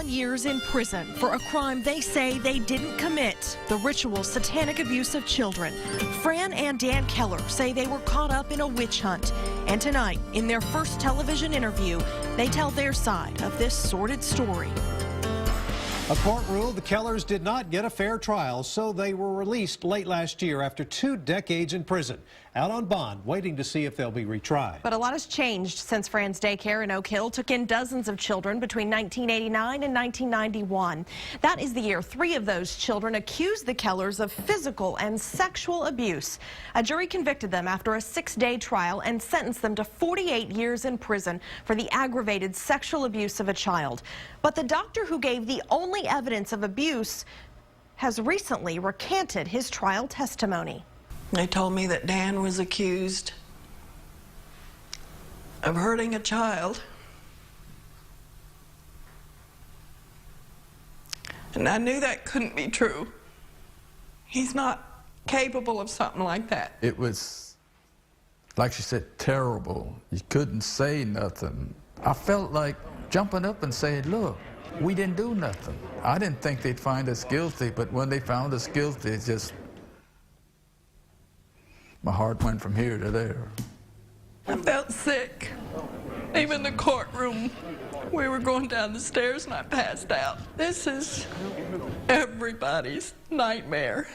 21 years in prison for a crime they say they didn't commit, the ritual satanic abuse of children. Fran and Dan Keller say they were caught up in a witch hunt. And tonight, in their first television interview, they tell their side of this sordid story. A court ruled the Kellers did not get a fair trial, so they were released late last year after 2 decades in prison, out on bond, waiting to see if they'll be retried. But a lot has changed since Fran's daycare in Oak Hill took in dozens of children between 1989 and 1991. That is the year 3 of those children accused the Kellers of physical and sexual abuse. A jury convicted them after a 6-day trial and sentenced them to 48 years in prison for the aggravated sexual abuse of a child. But the doctor who gave the only evidence of abuse has recently recanted his trial testimony. They told me that Dan was accused of hurting a child. And I knew that couldn't be true. He's not capable of something like that. It was, like she said, terrible. You couldn't say nothing. I felt like jumping up and saying, look, we didn't do nothing. I didn't think they'd find us guilty, but when they found us guilty, it just, my heart went from here to there. I felt sick. Even in the courtroom, we were going down the stairs and I passed out. This is everybody's nightmare.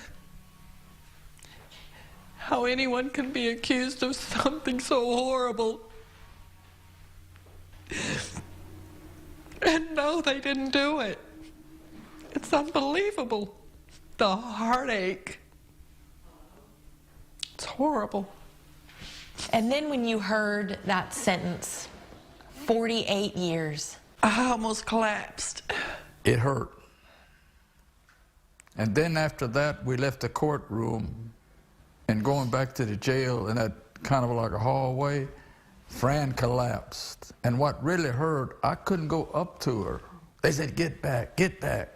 How anyone can be accused of something so horrible and no, they didn't do it. It's unbelievable. The heartache. It's horrible. And then when you heard that sentence, 48 years. I almost collapsed. It hurt. And then after that, we left the courtroom and going back to the jail in that kind of like a hallway, Fran collapsed. And what really hurt, I couldn't go up to her. They said, get back, get back.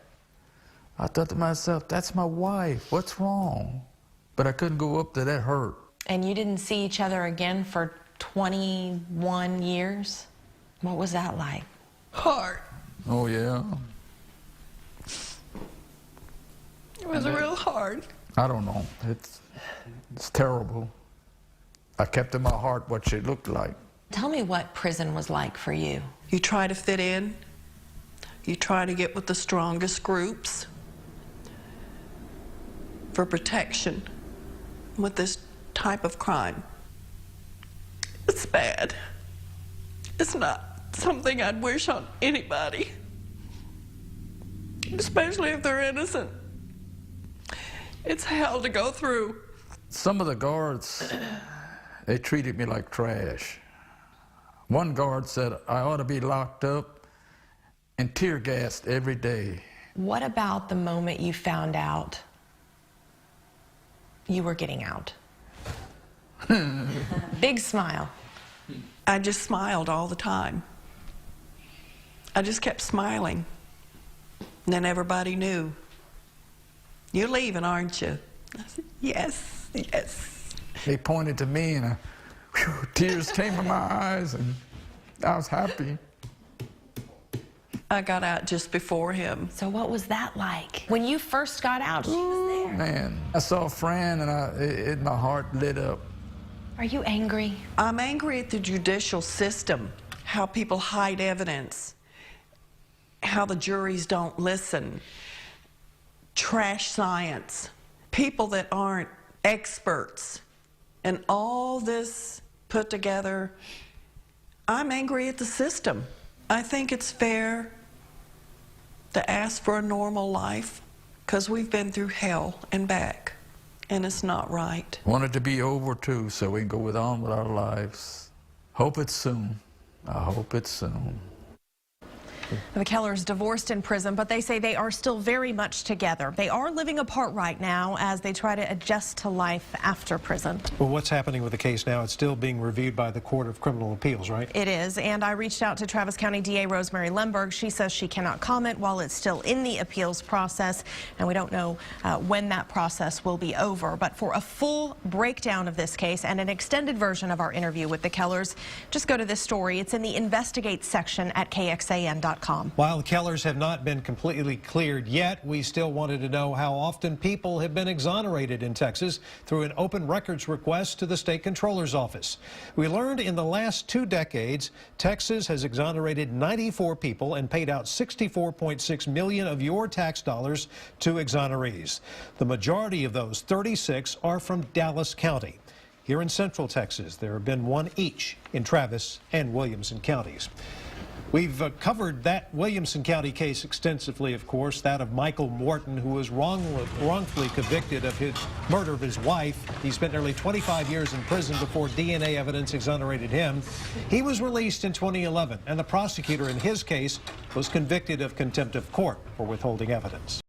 I thought to myself, that's my wife, what's wrong? But I couldn't go up there, that hurt. And you didn't see each other again for 21 years? What was that like? Hard. Oh, yeah. It was real hard. I don't know. It's terrible. I kept in my heart what she looked like. Tell me what prison was like for you. You try to fit in. You try to get with the strongest groups for protection with this type of crime. It's bad. It's not something I'd wish on anybody, especially if they're innocent. It's hell to go through. Some of the guards, they treated me like trash. One guard said I ought to be locked up and tear gassed every day. What about the moment you found out you were getting out? Big smile. I just smiled all the time. I just kept smiling. And then everybody knew. You're leaving, aren't you? I said, yes, yes. They pointed to me and tears came to my eyes and I was happy. I got out just before him. So what was that like? When you first got out, she was there. Man, I saw Fran and my heart lit up. Are you angry? I'm angry at the judicial system, how people hide evidence, how the juries don't listen, trash science, people that aren't experts, and all this put together. I'm angry at the system. I think it's fair to ask for a normal life because we've been through hell and back, and it's not right. Want it to be over too so we can go on with our lives. Hope it's soon. I hope it's soon. The Kellers divorced in prison, but they say they are still very much together. They are living apart right now as they try to adjust to life after prison. Well, what's happening with the case now? It's still being reviewed by the Court of Criminal Appeals, right? It is, and I reached out to Travis County DA Rosemary Lemberg. She says she cannot comment while it's still in the appeals process, and we don't know when that process will be over. But for a full breakdown of this case and an extended version of our interview with the Kellers, just go to this story. It's in the Investigate section at KXAN.com. Kellers.com. While the Kellers have not been completely cleared yet, we still wanted to know how often people have been exonerated in Texas through an open records request to the state controller's office. We learned in the last 2 decades, Texas has exonerated 94 people and paid out $64.6 million of your tax dollars to exonerees. The majority of those, 36, are from Dallas County. Here in Central Texas, there have been 1 each in Travis and Williamson counties. We've covered that Williamson County case extensively, of course, that of Michael Morton, who was wrongfully convicted of his murder of his wife. He spent nearly 25 years in prison before DNA evidence exonerated him. He was released in 2011, and the prosecutor in his case was convicted of contempt of court for withholding evidence.